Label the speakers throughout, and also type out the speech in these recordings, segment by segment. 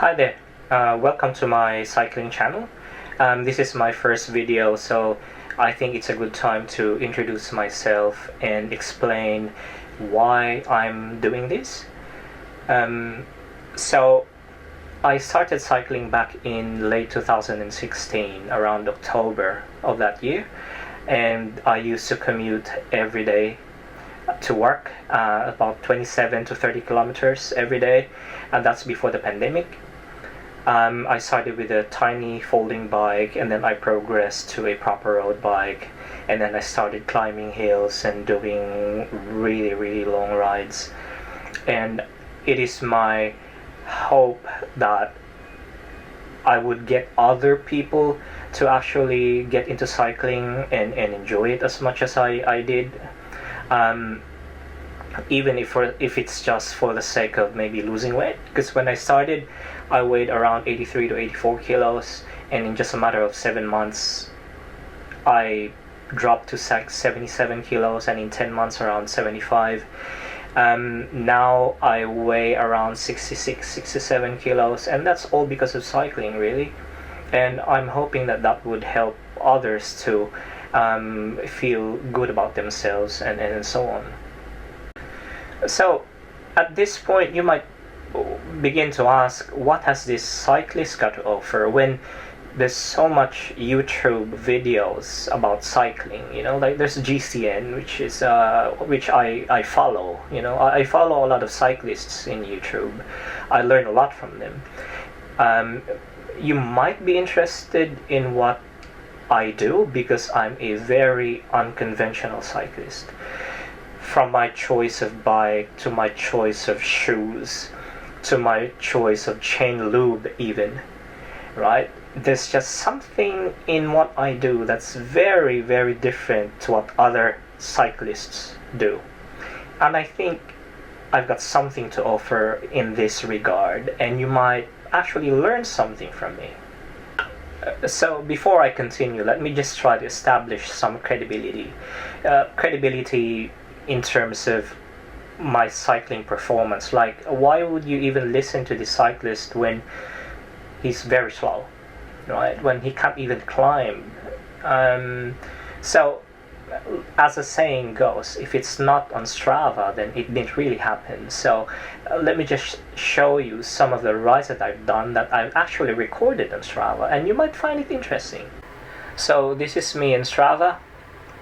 Speaker 1: Hi there, welcome to my cycling channel. This is my first video, so I think it's a good time to introduce myself and explain why I'm doing this. So I started cycling back in late 2016, around October of that year, and I used to commute every day to work, about 27 to 30 kilometers every day, and that's before the pandemic. I started with a tiny folding bike, and then I progressed to a proper road bike, and then I started climbing hills and doing really long rides. And it is my hope that I would get other people to actually get into cycling and enjoy it as much as I did. Even if it's just for the sake of maybe losing weight, because when I started I weighed around 83 to 84 kilos, and in just a matter of 7 months I dropped to 77 kilos, and in 10 months around 75. Now I weigh around 66, 67 kilos, and that's all because of cycling, really. And I'm hoping that that would help others to feel good about themselves and so on. So at this point you might begin to ask, what has this cyclist got to offer when there's so much YouTube videos about cycling? You know, like there's GCN, which is which I follow. You know, I follow a lot of cyclists in YouTube. I learn a lot from them. You might be interested in what I do, because I'm a very unconventional cyclist. From my choice of bike, to my choice of shoes, to my choice of chain lube even, right? There's just something in what I do that's very different to what other cyclists do. And I think I've got something to offer in this regard, and you might actually learn something from me. So before I continue, let me just try to establish some credibility. Credibility in terms of my cycling performance. Like, why would you even listen to the cyclist when he's very slow, right? When he can't even climb. So as the saying goes, if it's not on Strava, then it didn't really happen. So let me just show you some of the rides that I've done that I've actually recorded on Strava, and you might find it interesting. So this is me in Strava.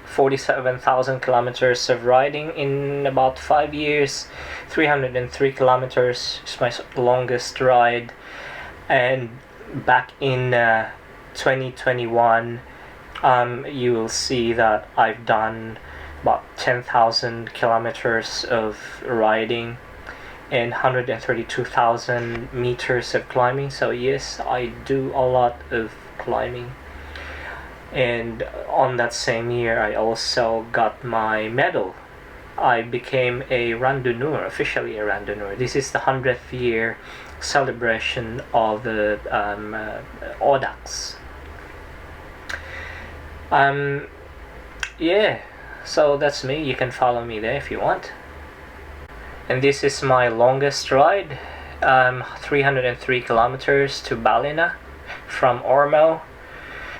Speaker 1: 47,000 kilometers of riding in about 5 years. 303 kilometers is my longest ride. And back in 2021, you will see that I've done about 10,000 kilometers of riding and 132,000 meters of climbing. So yes, I do a lot of climbing. And on that same year, I also got my medal. I became a randonneur, officially a randonneur. This is the 100th year celebration of the Audax. Yeah, so that's me. You can follow me there if you want. And this is my longest ride, 303 kilometers to Ballina from Ormo.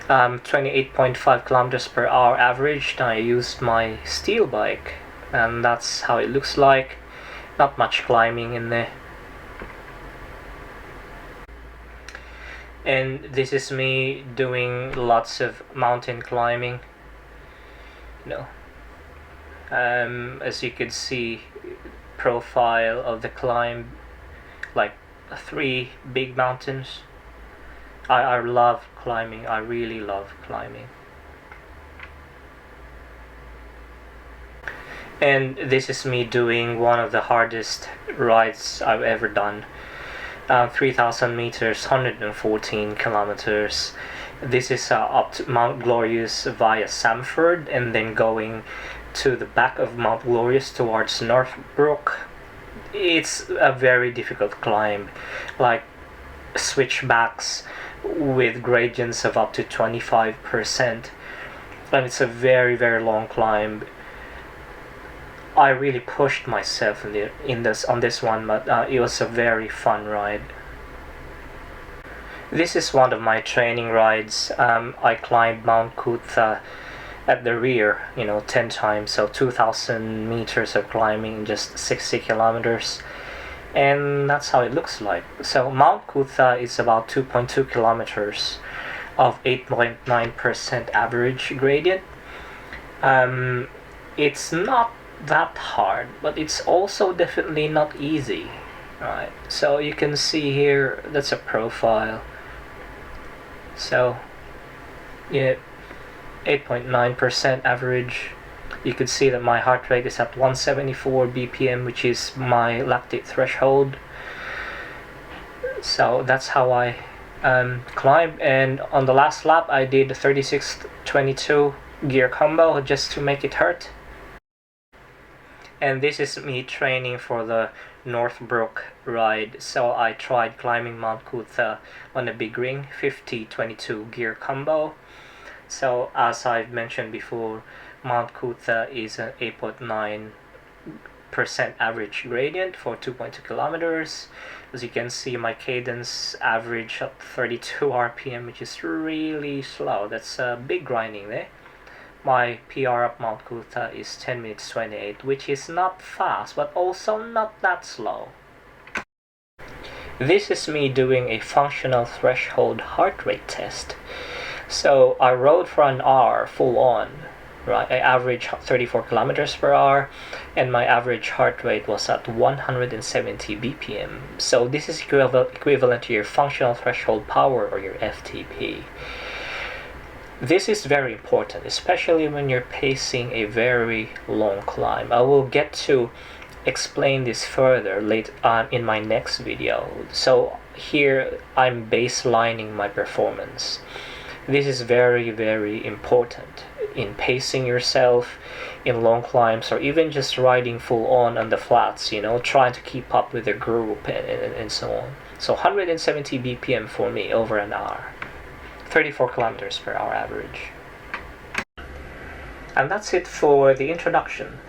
Speaker 1: 28.5 kilometers per hour average. I used my steel bike, and that's how it looks like. Not much climbing in there. And this is me doing lots of mountain climbing. You know, as you could see, profile of the climb, like 3 big mountains. I love climbing. I really love climbing. And this is me doing one of the hardest rides I've ever done. 3,000 meters, 114 kilometers. This is up to Mount Glorious via Samford, and then going to the back of Mount Glorious towards Northbrook. It's a very difficult climb, like switchbacks with gradients of up to 25%, and it's a very long climb. I really pushed myself on this one, but it was a very fun ride. This is one of my training rides. I climbed Mount Kutha at the rear, 10 times, so 2,000 meters of climbing in just 60 kilometers. And that's how it looks like. So Mount Kutha is about 2.2 kilometers of 8.9% average gradient. It's not that hard, but it's also definitely not easy. Right, so you can see here, that's a profile. So yeah, 8.9% average. You can see that my heart rate is at 174 BPM, which is my lactate threshold. So that's how I climb. And on the last lap I did a 36-22 gear combo just to make it hurt. And this is me training for the Northbrook ride. So I tried climbing Mount Kutha on a big ring, 50-22 gear combo. So as I've mentioned before, Mount Kutha is an 8.9% average gradient for 2.2 kilometers. As you can see, my cadence average at 32 RPM, which is really slow. That's a big grinding there. My PR up Mount Kutha is 10 minutes 28, which is not fast, but also not that slow. This is me doing a functional threshold heart rate test. So I rode for an hour full on, right? I averaged 34 kilometers per hour, and my average heart rate was at 170 BPM. So this is equivalent to your functional threshold power, or your FTP. This is very important, especially when you're pacing a very long climb. I will get to explain this further later in my next video. So here I'm baselining my performance. This is very, very important in pacing yourself in long climbs, or even just riding full on the flats, trying to keep up with the group and so on. So 170 BPM for me over an hour. 34 kilometers per hour average. And that's it for the introduction.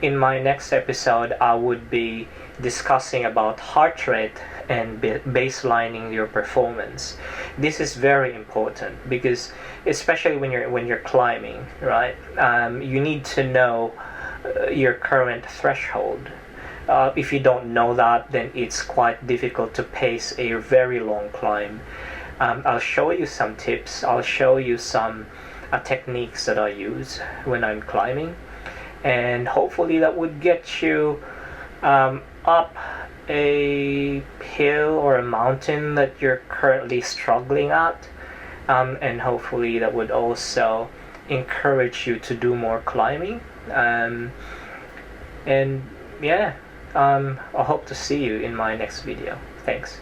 Speaker 1: In my next episode, I would be discussing about heart rate and baselining your performance. This is very important because, especially when you're climbing, right? You need to know your current threshold. If you don't know that, then it's quite difficult to pace a very long climb. I'll show you some tips. I'll show you some techniques that I use when I'm climbing, and hopefully that would get you up a hill or a mountain that you're currently struggling at, and hopefully that would also encourage you to do more climbing. And yeah, I hope to see you in my next video. Thanks.